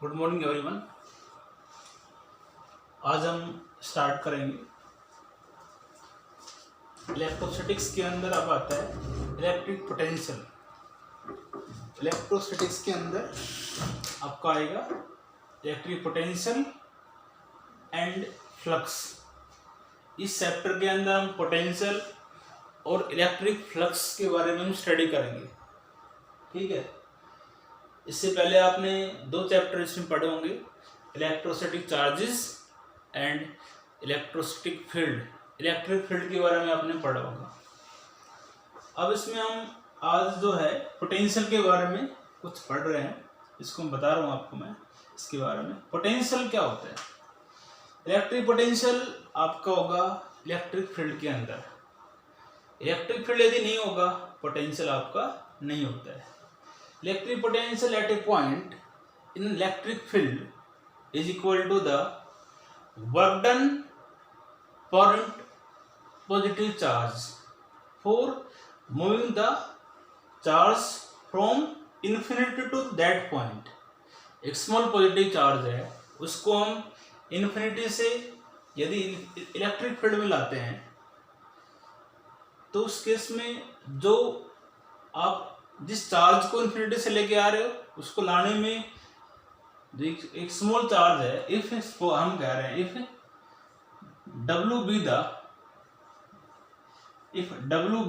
Good morning everyone. आज हम start करेंगे इलेक्ट्रोस्टैटिक्स के अंदर। अब आता है इलेक्ट्रिक पोटेंशियल। इलेक्ट्रोस्टैटिक्स के अंदर आपका आएगा इलेक्ट्रिक पोटेंशियल एंड फ्लक्स। इस चैप्टर के अंदर हम पोटेंशियल और इलेक्ट्रिक फ्लक्स के बारे में हम स्टडी करेंगे। ठीक है, इससे पहले आपने दो चैप्टर इसमें पढ़े होंगे, electrostatic charges and electrostatic field. Electric field के बारे में आपने पढ़ा होगा। अब इसमें हम आज जो है पोटेंशियल के बारे में कुछ पढ़ रहे हैं, इसको मैं बता रहा हूँ आपको मैं इसके बारे में। पोटेंशियल क्या होता है? इलेक्ट्रिक पोटेंशियल आपका होगा इलेक्ट्रिक फील्ड के अंदर। इलेक्ट्रिक फील्ड यदि नहीं होगा, पोटेंशियल आपका नहीं होता है। Electric potential at a point in electric field is equal to the work done per positive charge for moving the charge from infinity to that point. एक स्मॉल पॉजिटिव चार्ज है, उसको हम इन्फिनिटी से यदि इलेक्ट्रिक फील्ड में लाते हैं तो उस केस में जो आप जिस चार्ज को इन्फिनिटी से लेके आ रहे हो उसको लाने में जो एक स्मॉल चार्ज है, इफ हम कह रहे हैं if W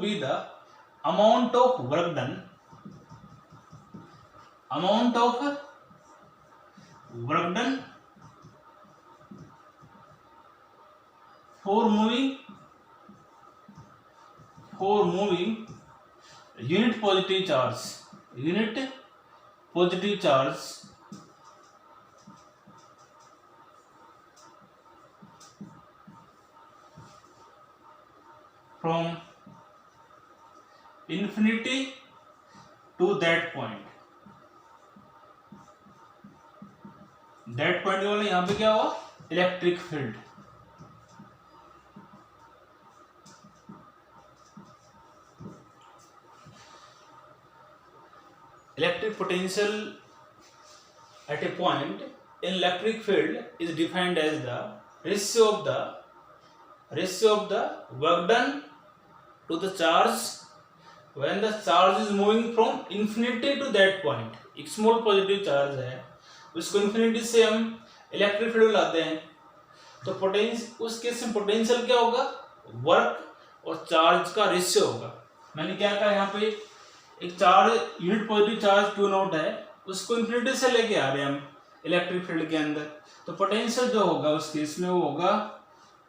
be the amount of work done for moving unit positive charge from infinity to that point। That point वाला यहाँ पे क्या हुआ? Electric field. Electric potential at a point in electric field is defined as the ratio of the work done to the charge when the charge is moving from infinity to that point। एक small positive charge है, उसको infinity से हम electric field में लाते हैं तो potential, उस case में पोटेंशियल क्या होगा? वर्क और चार्ज का रेशियो होगा। मैंने क्या कहा यहाँ पे, एक charge unit positive charge Q0 है, उसको इन्फिनिटी से लेके आ रहे हैं हम इलेक्ट्रिक फील्ड के अंदर, तो पोटेंशियल जो होगा उस केस में वो होगा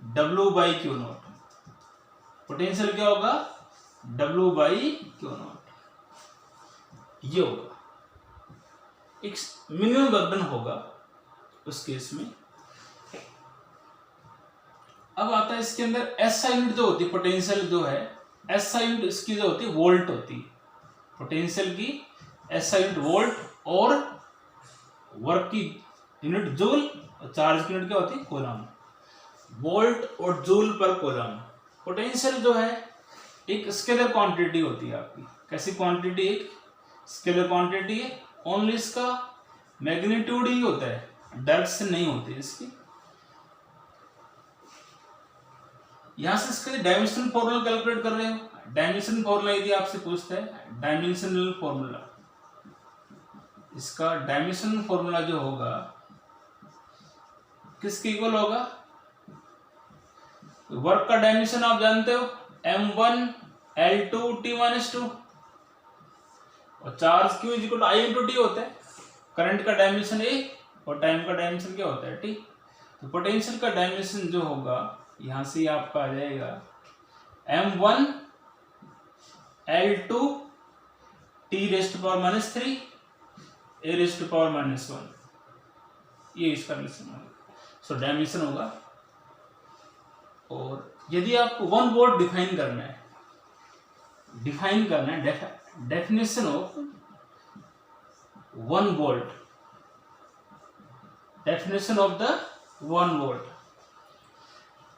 W/Q0। पोटेंशियल क्या होगा? W/Q0। ये होगा एक मिनिमम वर्क डन होगा उस केस में। अब आता है इसके अंदर SI यूनिट जो होती है, पोटेंशियल जो है SI यूनिट इसकी जो होती है वोल्ट होती है। पोटेंशियल की SI यूनिट वोल्ट और वर्क की यूनिट जूल और चार्ज की यूनिट क्या होती है? कूलम। वोल्ट और जूल पर कूलम। पोटेंशियल जो है एक स्केलर क्वांटिटी होती है आपकी। कैसी क्वांटिटी? एक स्केलर क्वांटिटी है, ओनली इसका मैग्नीट्यूड ही होता है, डायरेक्शन नहीं होती इसकी। यहां से इसका डायमेंशन फॉर्मूला कैलकुलेट कर रहे हो। डायमेंशन फॉर्मूला यदि आपसे पूछता है, डायमेंशनल फॉर्मूला, इसका डायमेंशन फॉर्मूला जो होगा किसके इक्वल होगा? वर्क का डायमेंशन आप जानते हो, M1 L2 T-2 और चार्ज Q = I/T होता है। करंट का डायमेंशन A और टाइम का डायमेंशन क्या होता है? T। तो पोटेंशियल का डायमेंशन जो होगा यहां से आपका आ जाएगा M1 L2 T⁻³ A⁻⁻1। ये इसका डायमेंशन होगा। सो डायमेंशन होगा। और यदि आपको 1 वोल्ट डिफाइन करना है, definition of 1 volt, definition of the 1 volt.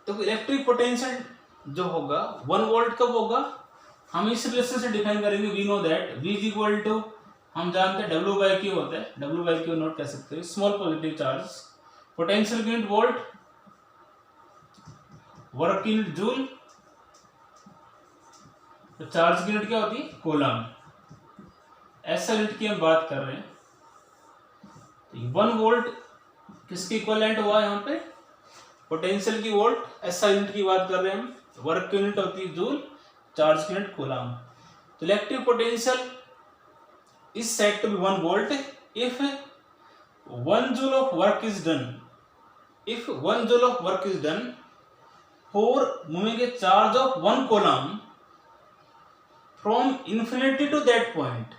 तो इलेक्ट्रिक पोटेंशियल जो होगा 1 वोल्ट कब होगा? हम इस रिलेशन से डिफाइन करेंगे। वी नो दैट V = हम जानते हैं डब्ल्यू बाई क्यू होता है, डब्ल्यू बाई क्यू नोट कह सकते हैं। Small positive charge, potential unit volt, work unit joule, तो चार्ज की यूनिट क्या होती है कूलम। ऐसा यूनिट की हम बात कर रहे हैं, 1 वोल्ट किसके इक्विवेलेंट हुआ है यहाँ पे, पोटेंशियल की वोल्ट, ऐसा यूनिट की बात कर रहे हैं हम। वर्क की यूनिट होती है जूल, चार्ज की यूनिट कूलम। तो electric potential is said to be 1 volt if 1 joule of work is done. If 1 joule of work is done for moving a charge of 1 coulomb from infinity to that point.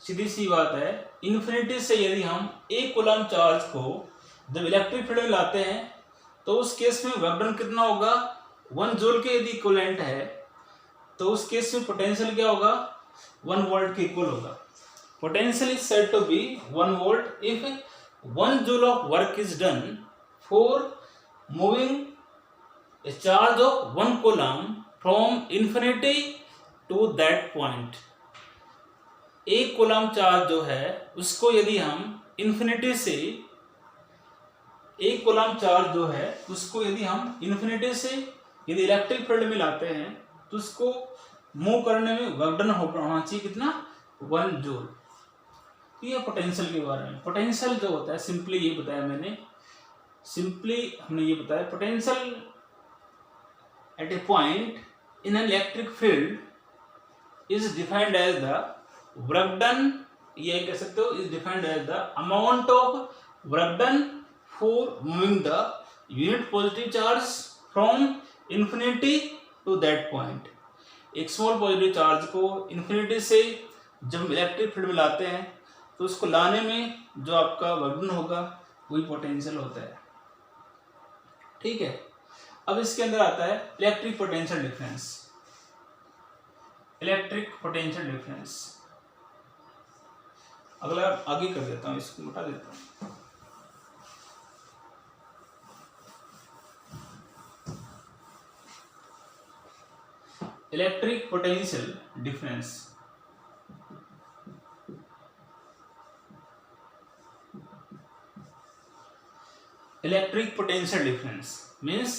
सीधी सी बात है, infinity से यदि हम एक coulomb charge को जब electric field में लाते हैं तो उस केस में वर्क डन कितना होगा, 1 जूल के यदि इक्विवेलेंट है तो उस केस में पोटेंशियल क्या होगा, 1 वोल्ट के इक्वल होगा। Potential is said to be 1 volt if 1 joule of work is done for moving a charge of 1 coulomb from infinity to that point. एक कूलम चार्ज जो है उसको यदि हम इन्फिनिटी से, एक कूलम चार्ज जो है उसको यदि हम इन्फिनिटी से यदि इलेक्ट्रिक फील्ड में लाते हैं तो उसको मूव करने में वर्क डन होना चाहिए कितना, 1 जूल। ये पोटेंशियल के बारे में। पोटेंशियल जो होता है सिंपली ये बताया मैंने, हमने ये बताया potential at a point in an electric field is defined as the work done, ये कह सकते हो, is defined as the amount of work done for moving the unit positive charge from infinity to that point. एक small positive charge को infinity से जब electric field में लाते हैं तो उसको लाने में जो आपका वर्क डन होगा वही पोटेंशियल होता है। ठीक है, अब इसके अंदर आता है electric potential difference. Electric potential difference अगला आगे कर देता हूं, इसको मिटा देता हूं। Electric potential difference, electric potential difference means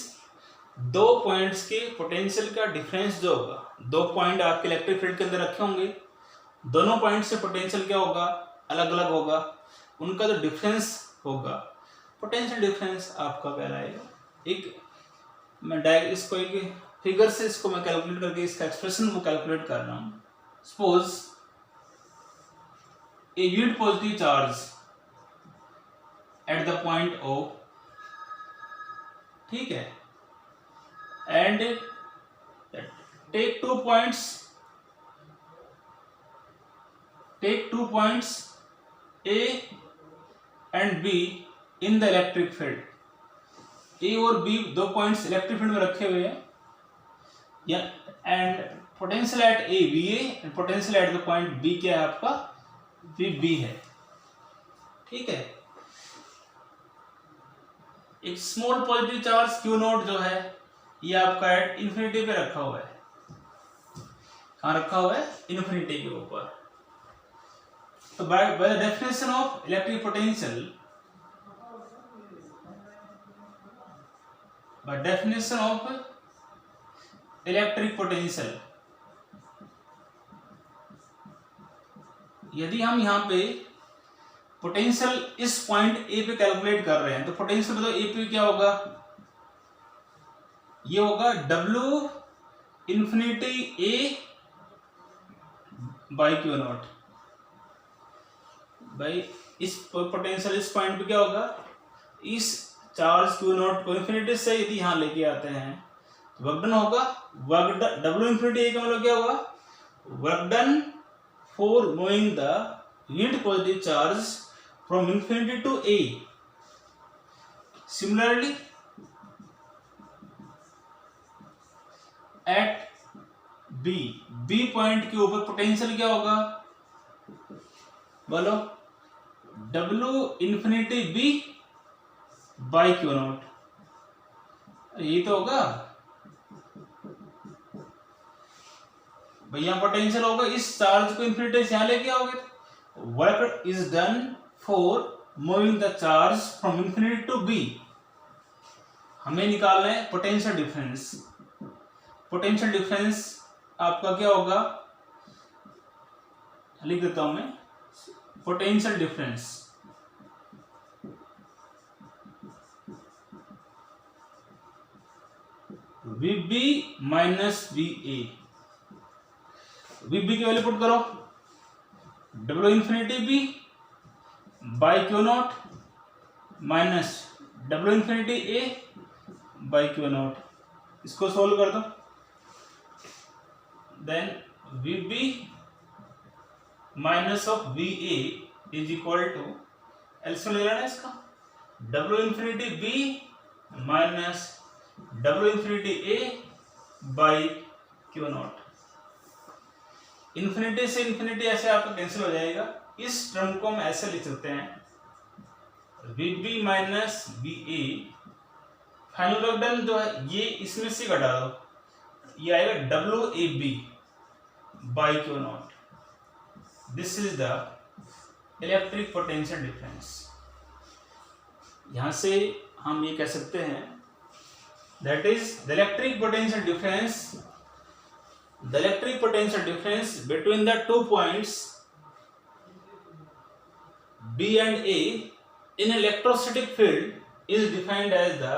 दो पॉइंट्स के पोटेंशियल का डिफरेंस जो होगा, दो पॉइंट आपके इलेक्ट्रिक फील्ड के अंदर रखे होंगे, दोनों पॉइंट से पोटेंशियल क्या होगा, अलग अलग होगा, उनका जो डिफरेंस होगा पोटेंशियल डिफरेंस आपका कहलाएगा। एक मैं इसको एक फिगर से इसको मैं कैलकुलेट करके इसका एक्सप्रेशन को कैलकुलेट कर रहा हूं। Suppose a unit positive charge at the point O, ठीक है, and take 2 points A and B in the electric field। A और B दो पॉइंट्स इलेक्ट्रिक फील्ड में रखे हुए हैं, या and potential at A VA and potential at the point B क्या है आपका, VB है। ठीक है, एक small positive charge Q note जो है ये आपका एट इन्फिनिटी पे रखा हुआ है। कहाँ रखा हुआ है, इन्फिनिटी के ऊपर। तो by the definition of electric potential, by definition of electric potential, यदि हम यहाँ पे पोटेंशियल इस पॉइंट ए पे कैलकुलेट कर रहे हैं तो पोटेंशियल मतलब ए पे क्या होगा, ये होगा W infinity A by Q not. भाई इस पोटेंशियल इस पॉइंट पे क्या होगा, इस चार्ज Q नॉट को इन्फिनिटी से यदि यहाँ लेके आते हैं तो वर्क डन होगा, work done W infinity A का मतलब क्या होगा, work done for moving the unit positive charge from infinity to A। Similarly, at B point के ऊपर पोटेंशियल क्या होगा, बोलो, W infinity B by Q not, यही तो होगा भैया। पोटेंशियल होगा, इस चार्ज को इन्फिनिटी से यहां लेके आओगे work is done for moving the charge from infinity to B. हमें निकालना है पोटेंशियल डिफरेंस। पोटेंशियल डिफरेंस आपका क्या होगा, लिख देता हूं मैं, potential difference VB minus VA। VB की वैल्यू पुट करो, W infinity B by q nought minus W infinity A by q nought. इसको सोल्व कर दो, then VB minus of VA is equal to, LCM ले लेना है इसका, W infinity B minus W infinity A by q nought. Infinity से infinity ऐसे आपका कैंसिल हो जाएगा। इस टर्म को हम ऐसे लिख सकते हैं, VB minus VA, final work done जो है ये इसमें से घटा दो, ये आएगा WAB by q not. This is the electric potential difference. यहां से हम ये कह सकते हैं, that is the electric potential difference, the electric potential difference between the 2 points B and A in electrostatic field is defined as the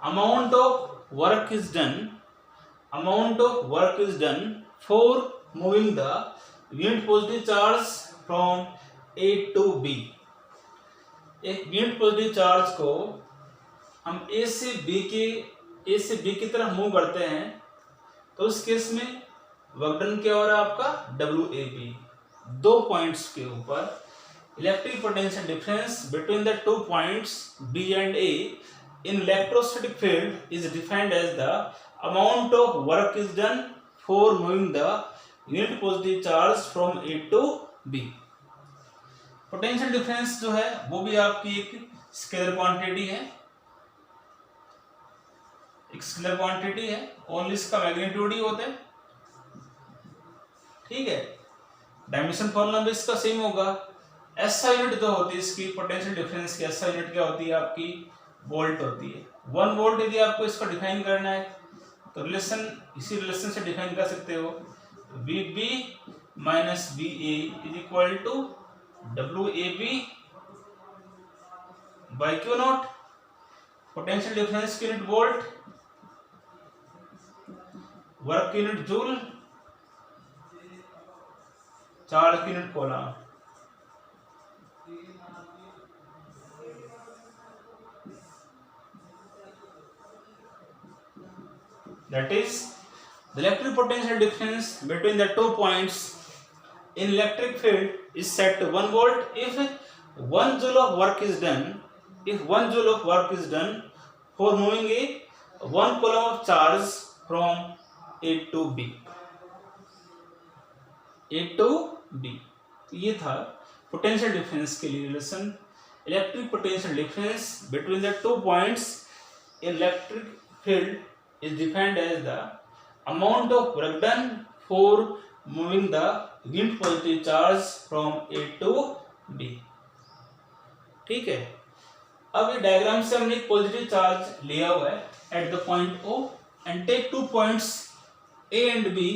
amount of work is done for moving the unit positive charge from A to B। एक unit positive charge को हम A से B की तरफ move करते हैं, तो उस केस में वर्क डन क्या हो रहा है आपका, WAB। दो पॉइंट्स के ऊपर electric potential difference between the 2 points B and A in electrostatic field is defined as the amount of work is done for moving the unit positive charge from A to B। Potential difference जो है वो भी आपकी एक scalar quantity है, एक scalar quantity है, only इसका मैग्नीट्यूड ही होता है, ठीक है। डायमेंशन फॉर्मूला भी इसका सेम होगा। एसआई यूनिट जो होती है इसकी पोटेंशियल डिफरेंस की, एसआई यूनिट क्या होती है आपकी, वोल्ट होती है। 1 वोल्ट यदि आपको इसको डिफाइन करना है तो इसी रिलेशन से डिफाइन कर सकते हो, VB minus VA is equal to WAB by q nought. Potential difference की यूनिट वोल्ट, वर्क की यूनिट जूल, चार्ज की unit coulomb. That is the electric potential difference between the 2 points in electric field is set to 1 volt if 1 joule of work is done for moving a 1 coulomb of charge from A to B। तो ये था potential difference के लिए relation. Electric potential difference between the 2 points in electric field is defined as the amount of work done for moving the unit positive charge from A to B। ठीक है, अब ये diagram से हमने एक positive charge लिया हुआ है eight the point O and take 2 points A and B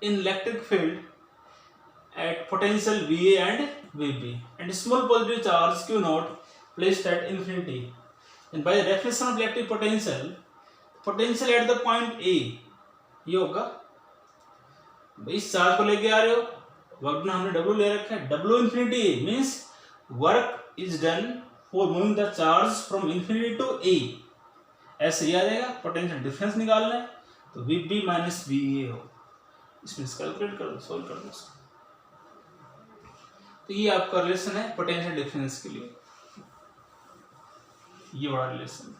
in electric field at potential VA and VB and small positive charge Q naught placed at infinity, and by the definition of electric potential, potential at the point A ये होगा, इस charge को लेके आ रहे हो, work done हमने W ले रखा है, W infinity A means work is done for moving the charge from infinity to A. ऐसे याद आएगा, पोटेंशियल डिफरेंस निकालना है तो VB माइनस VA हो, इसमें कैलकुलेट कर दो, सोल्व कर दो। तो ये आपका रिलेशन है पोटेंशियल डिफरेंस के लिए, ये बड़ा रिलेशन।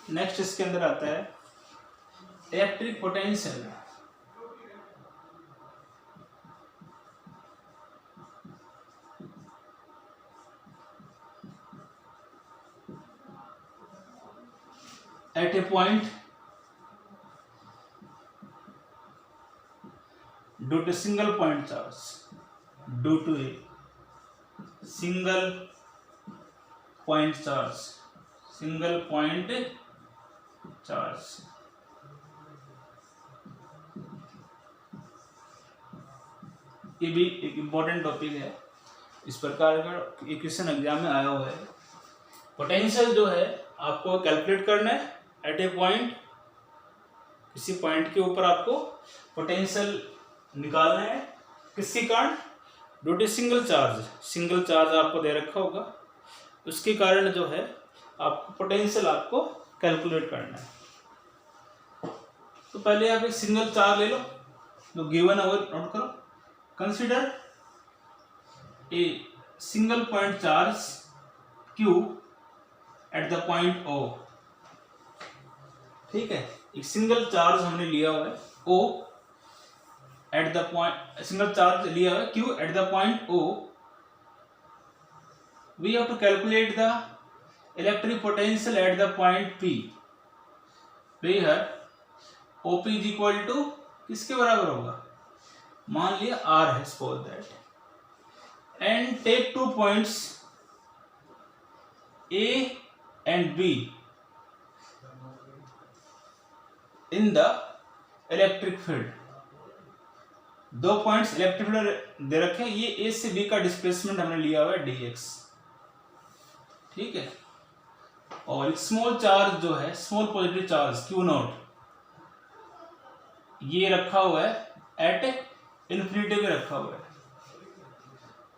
नेक्स्ट इसके अंदर आता है electric potential. at a point due to single point charge, due to a single point charge, single point charge. ये भी एक इम्पोर्टेंट टॉपिक है, इस प्रकार का एक क्वेश्चन एग्जाम में आया हुआ है। पोटेंशियल जो है आपको कैलकुलेट करना है एट ए पॉइंट, किसी पॉइंट के ऊपर आपको पोटेंशियल निकालना है, किसके कारण, due to single charge, single charge आपको दे रखा होगा, उसके कारण जो है आपको पोटेंशियल आपको कैलकुलेट करना है। तो पहले आप एक सिंगल चार्ज ले लो, जो गिवन है वो नोट करो। Consider a single point charge Q at the point O। ठीक है, एक सिंगल चार्ज हमने लिया हुआ है O at the point, single charge लिया हुआ है Q at the point O। We have to calculate the electric potential at the point P, where OP is equal to किसके बराबर होगा, मान लिया R है, suppose that, and take 2 points A and B in the electric field। 2 points electric field दे रखे हैं, ये A से B का डिस्प्लेसमेंट हमने लिया हुआ है dx, ठीक है। और एक स्मॉल चार्ज जो है, स्मॉल पॉजिटिव चार्ज Q0, ये रखा हुआ है एट इन्फिनिटी पे रखा हुआ है,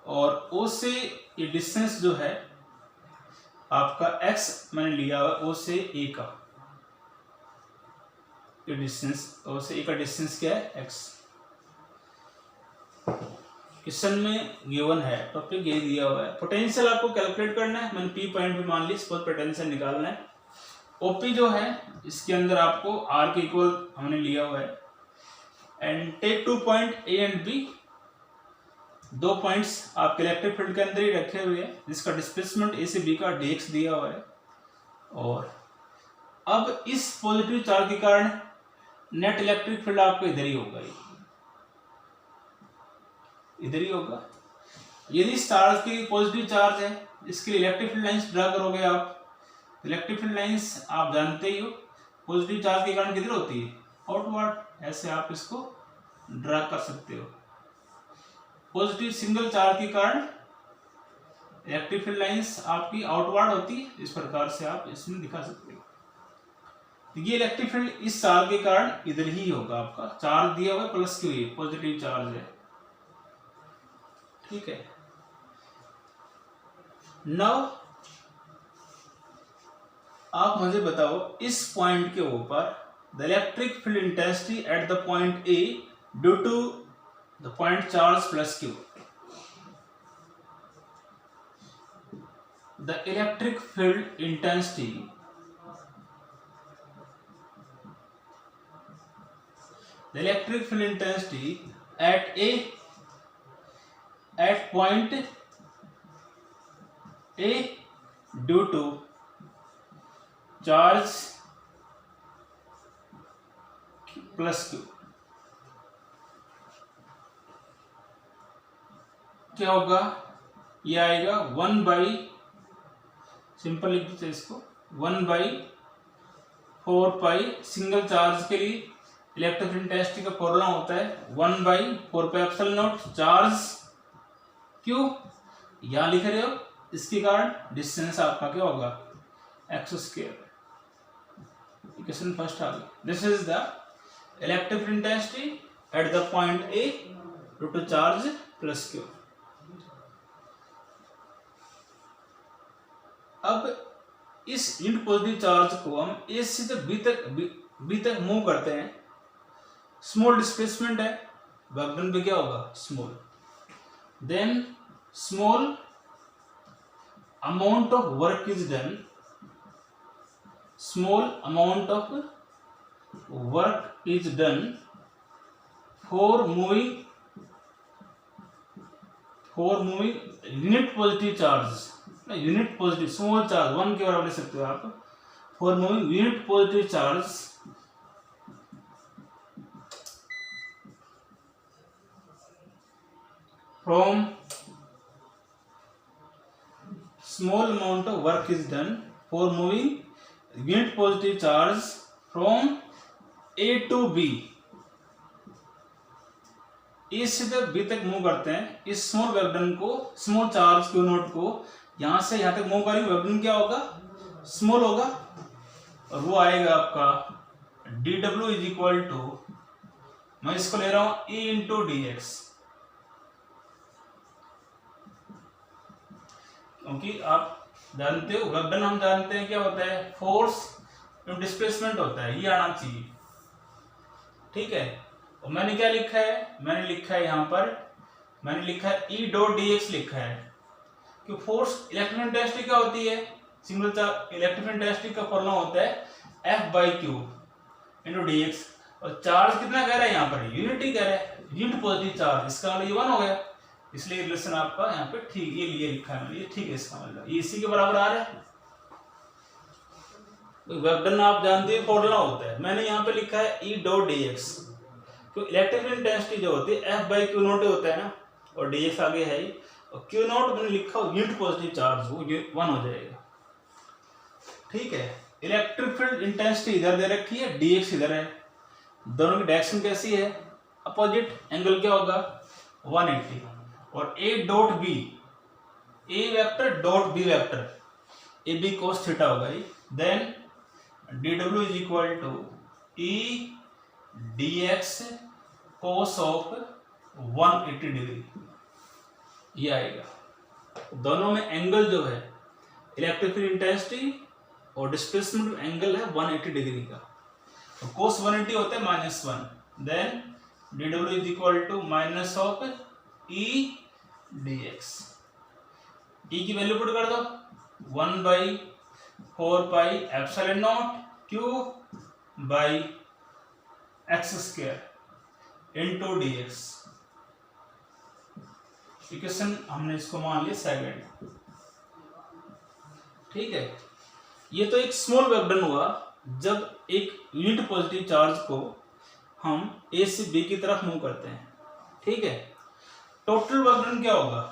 और O से ये डिस्टेंस जो है आपका x मैंने लिया हुआ O से A का, ये डिस्टेंस O से A का डिस्टेंस क्या है, x। क्वेश्चन में गिवन है, टॉपिक ये दिया हुआ है, पोटेंशियल आपको कैलकुलेट करना है, मैंने P पॉइंट पे मान ली, सपोज पोटेंशियल निकालना है। OP जो है इसके अंदर आपको R के इक्वल हमने लिया हुआ है, and take 2 point A and B, 2 points आपके इलेक्ट्रिक फील्ड के अंदर ही रखे हुए हैं, जिसका डिस्प्लेसमेंट A से B का dx दिया हुआ है। और अब इस पॉजिटिव चार्ज के कारण नेट इलेक्ट्रिक फील्ड आपको इधर ही होगा, इधर ही होगा। यदि इस चार्ज की पॉजिटिव चार्ज है, इसके लिए इलेक्ट्रिक फील्ड लाइंस ड्रा करोगे आप, इलेक्ट्रिक फील्ड लाइंस आप जानते ही हो, पॉजिटिव चार्ज के कारण किधर होती है, आउटवर्ड, ऐसे आप इसको ड्रा कर सकते हो। पॉजिटिव सिंगल चार्ज के कारण इलेक्ट्रिक फील्ड लाइंस आपकी आउटवर्ड होती है, इस प्रकार से आप इसमें दिखा सकते हो। तो ये इलेक्ट्रिक फील्ड इस चार्ज के कारण इधर ही होगा, आपका चार्ज दिया हुआ है प्लस Q, पॉजिटिव चार्ज है, ठीक है। नाउ आप मुझे बताओ, इस पॉइंट के ऊपर the electric field intensity at the point A due to the point charge plus Q। The electric field intensity at point A due to charge plus Q, क्या होगा, ये आएगा 1 बाई, सिंपल लिख दीजिए इसको, 1/4 पाई, सिंगल चार्ज के लिए electric field intensity का फॉर्मूला होता है 1/4 pi epsilon not charge Q, यहां लिख रहे हो, इसके कारण डिस्टेंस आपका क्या होगा, x²। इक्वेशन फर्स्ट आ गया, this is the electric field intensity at the point A due to charge plus Q। अब इस यूनिट पॉजिटिव चार्ज को हम A से B तक मूव करते हैं, स्मॉल डिस्प्लेसमेंट है, वर्क डन पे क्या होगा, small, then small amount of work is done, small amount of work is done for moving unit positive charge, unit positive small charge 1 के बराबर ले सकते हो आप, for moving unit positive charge from small amount of work is done for moving unit positive charge from A to B. ए से जब B तक move करते हैं, इस स्मॉल वर्क डन को, स्मॉल चार्ज क्यू नोट को यहां से यहां तक मूव करेंगे, वर्क डन क्या होगा, स्मॉल होगा, और वो आएगा आपका dw इज इक्वल टू, मैं इसको ले रहा हूं E इंटू डी एक्स, क्योंकि आप जानते हो वर्क डन, हम जानते हैं क्या होता है, फोर्स डिस्प्लेसमेंट होता है, ये आना चाहिए, ठीक है। और मैंने क्या लिखा है, मैंने लिखा है यहाँ पर, मैंने लिखा है E डॉट डी एक्स लिखा है, कि फोर्स इलेक्ट्रिक इंटेंसिटी क्या होती है, सिंगल चार्ज इलेक्ट्रिक इंटेंसिटी का फॉर्मूला होता है F by Q into d x, और चार्ज कितना कह रहा है यहाँ पर, यूनिटी कह रहा है, यूनिट पॉजिटिव चार्ज, इसका मतलब ये 1 हो गया, इसलिए रिलेशन आपका यहाँ पे ठीक, ये लिखा है, ये ठीक है, इसका मतलब ये इसी के बराबर आ रहा है। वर्क डन आप जानते हैं फॉर्मूला होता है, मैंने यहाँ पे लिखा है E डॉट डी एक्स, तो इलेक्ट्रिक इंटेंसिटी जो होती है F बाई क्यू नोट होता है ना, और डी एक्स आगे है ही, और क्यू नोट मैंने लिखा यूनिट पॉजिटिव चार्ज, वो 1 हो जाएगा, ठीक है। इलेक्ट्रिक फील्ड इंटेंसिटी इधर दे रखी है, डी एक्स इधर है, दोनों की डायरेक्शन कैसी है, अपोजिट, एंगल क्या होगा 180, और a dot b, a vector dot b vector, a b cos theta होगा ये, then dw is equal to E dx cos of 180 degree, ये आएगा। दोनों में एंगल जो है इलेक्ट्रिक फील्ड इंटेंसिटी और डिस्प्लेसमेंट एंगल है 180 डिग्री का, तो कोस 180 होता है -1, then dw is equal to minus of E dx, E की वैल्यू पुट कर दो, 1/4 pi epsilon nought Q by x square into d x, equation हमने इसको मान लिया सेकंड, ठीक है। ये तो एक स्मॉल वर्क डन हुआ जब एक यूनिट पॉजिटिव चार्ज को हम ए से बी की तरफ मूव करते हैं, ठीक है। टोटल वर्क डन क्या होगा,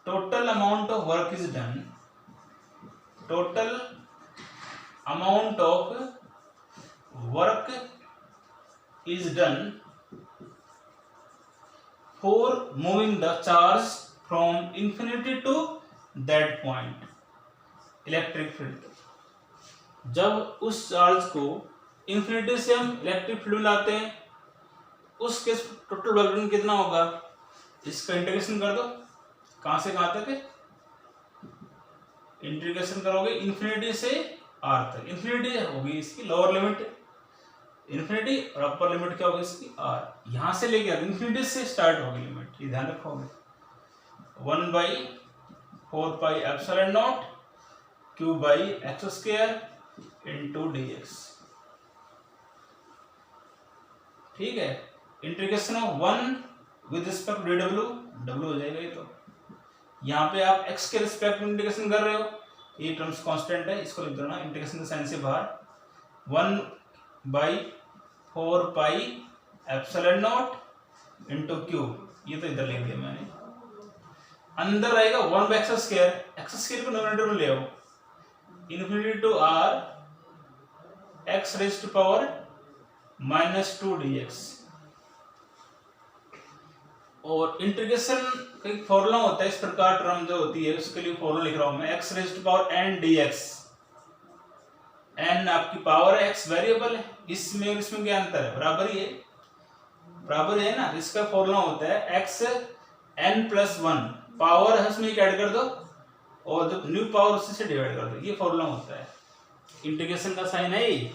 total amount of work is done, total amount of work is done for moving the charge from infinity to that point, electric field, जब उस चार्ज को इंफिनिटी से हम इलेक्ट्रिक फील्ड में लाते हैं, उसके टोटल वर्क डन कितना होगा, इसका इंटीग्रेशन कर दो, कहां से कहां तक है, इंटीग्रेशन करोगे इन्फिनिटी से r तक, इन्फिनिटी होगी इसकी लोअर लिमिट इन्फिनिटी, और अपर लिमिट क्या होगी इसकी r, यहां से लेके इन्फिनिटी से स्टार्ट होगी लिमिट, ये ध्यान रखोगे, 1/4 pi epsilon nought Q by x square into d x, ठीक है। Integration of 1 with respect to dw, w हो जाएगा ये, तो यहाँ पे आप x के रिस्पेक्ट में इंटीग्रेशन कर रहे हो, ये टर्म्स कांस्टेंट है, इसको लिख देना इंटीग्रेशन के साइन से बाहर, 1/4 pi epsilon not into Q, ये तो इधर लिख दिया मैंने, अंदर रहेगा 1/x स्क्वायर, एक्स स्क्वायर को न्यूमरेटर में ले आओ, infinity to r x raised to power -2 dx, और इंटीग्रेशन का एक फॉर्मूला होता है, इस प्रकार टर्म जो होती है उसके लिए फॉर्मूला लिख रहा हूं मैं, x raised to power n dx, n आपकी पावर है, x वेरिएबल है, इसमें और इसमें क्या अंतर है, बराबर ही है, बराबर है ना, इसका फॉर्मूला होता है x n+1, पावर है उसमें ऐड कर दो, और जो न्यू पावर उससे डिवाइड कर दो, ये फॉर्मूला होता है, इंटीग्रेशन का साइन है ये,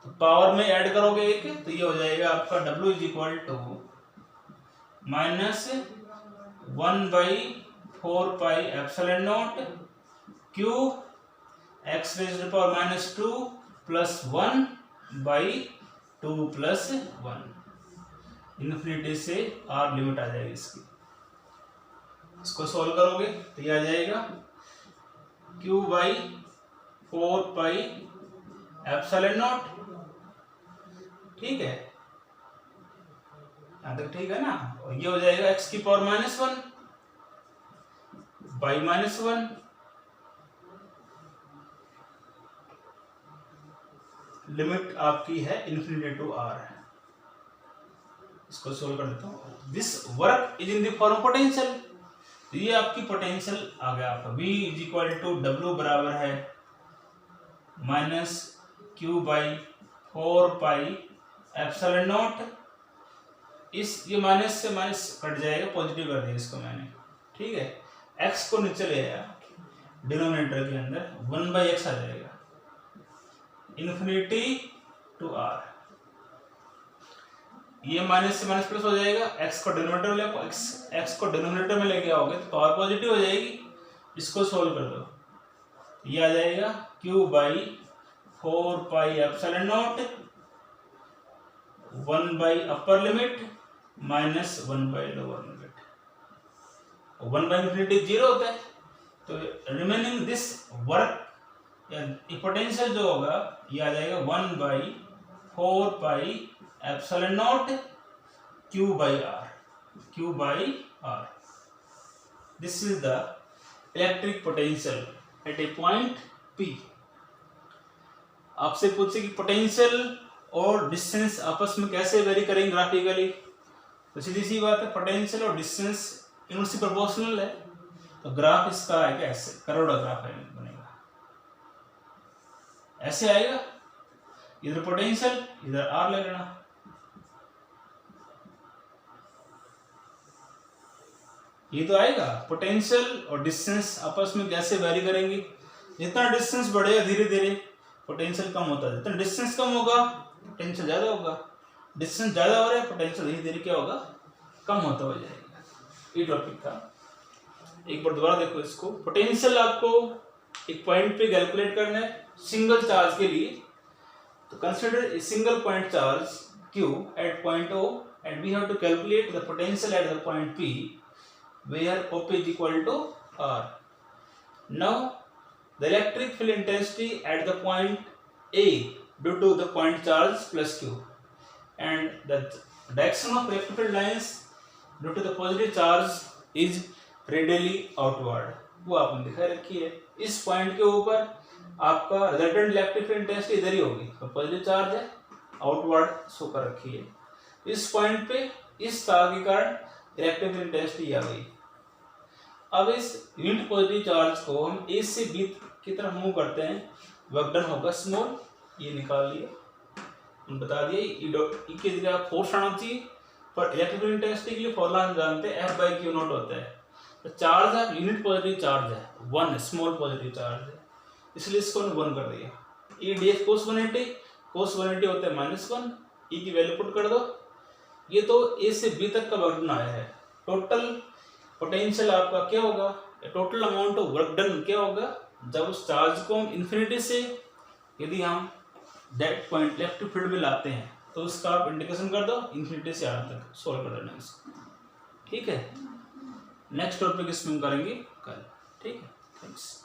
तो पावर में ऐड करोगे एक, तो ये हो जाएगा आपका w is equal to -1/4 pi epsilon nought Q x raised to power -2 plus 1/2 plus 1, infinity से r लिमिट आ जाएगी इसकी, इसको सॉल्व करोगे तो ये आ जाएगा Q/4 पाई एप्सिलॉन नॉट, ठीक है, यहां तक ठीक है ना। और ये हो जाएगा x की पावर -1 बाई -1 लिमिट आपकी है इन्फिनिटी टू r। इसको सोल्व कर देता हूं। This work is in the form potential, ये आपकी पोटेंशियल आ गया आपका V is equal to W बराबर है -q by 4 pi epsilon nought. इस ये माइनस से माइनस कट जाएगा, पॉजिटिव कर दिया इसको मैंने, ठीक है। x को नीचे ले आया डिनोमिनेटर के अंदर, 1/x आ जाएगा इन्फिनिटी टू r। ये माइनस से माइनस प्लस हो जाएगा, x को डिनोमिनेटर में ले, x को डिनोमिनेटर में लेके आओगे तो पावर पॉजिटिव हो जाएगी। इसको सोल्व कर दो, ये आ जाएगा q by 4 pi epsilon not 1 by upper limit minus 1 by lower limit. 1 by infinity 0 होता है, तो रिमेनिंग दिस वर्क या पोटेंशियल जो होगा ये आ जाएगा 1 by 4 pi epsilon nought q by r। This is the electric potential at a point P। आपसे पूछे कि पोटेंशियल और डिस्टेंस आपस में कैसे वेरी करेंगे ग्राफिकली, तो सीधी सी बात है, पोटेंशियल और डिस्टेंस इनवर्सली प्रोपोर्शनल है, तो ग्राफ इसका आएगा ऐसे, करोड़ा ग्राफ बनेगा, ऐसे आएगा, इधर पोटेंशियल इधर आर ले लेना। ये तो आएगा पोटेंशियल और डिस्टेंस आपस में कैसे वेरी करेंगे। जितना डिस्टेंस बढ़ेगा धीरे धीरे पोटेंशियल कम होता है, जितना डिस्टेंस कम होगा पोटेंशियल ज्यादा होगा, डिस्टेंस ज्यादा हो रहा है पोटेंशियल धीरे धीरे क्या होगा, कम होता हो जाएगा। ये टॉपिक था, एक बार दोबारा देखो इसको। पोटेंशियल आपको एक पॉइंट पे कैलकुलेट करना है सिंगल चार्ज के लिए, तो consider a single point charge Q at point O and we have to calculate the potential at the point P where OP is equal to R. Now the electric field intensity at the point A due to the point charge plus Q and the direction of electric field lines due to the positive charge is radially outward, वो आपने दिखा रखी है। इस point के ऊपर आपका resultant electric field intensity इधर ही होगी, तो पॉजिटिव चार्ज है, आउटवर्ड शो कर रखी है। इस पॉइंट पे इस तार के कारण इलेक्ट्रिक फील्ड इंटेंसिटी आ गई। अब इस यूनिट पॉजिटिव चार्ज को हम ए से बी की तरफ मूव करते हैं, वर्क डन होगा स्मॉल, ये निकाल लिए, हम बता दिए ई की जगह फोर्स आना चाहिए, पर इलेक्ट्रिक फील्ड इंटेंसिटी के लिए फॉर्मूला हम जानते हैं F/Q0 होता है। तो चार्ज है, यूनिट पॉजिटिव चार्ज है, 1 स्मॉल पॉजिटिव चार्ज है, इसलिए इसको 1 कर दिया। ई डी एफ कोस 180 होता है -1, ई की वैल्यू पुट कर दो। ये तो ए से बी तक का वर्क डन आया है। टोटल पोटेंशियल आपका क्या होगा, total amount of work done क्या होगा, जब उस चार्ज को हम इन्फिनिटी से यदि हम दैट पॉइंट इलेक्ट्रिक फील्ड में लाते हैं तो उसका आप इंटीग्रेशन कर दो इन्फिनिटी से आर तक, सोल्व कर देना इसको, ठीक है। नेक्स्ट टॉपिक इसमें हम करेंगे कल, ठीक है, थैंक्स।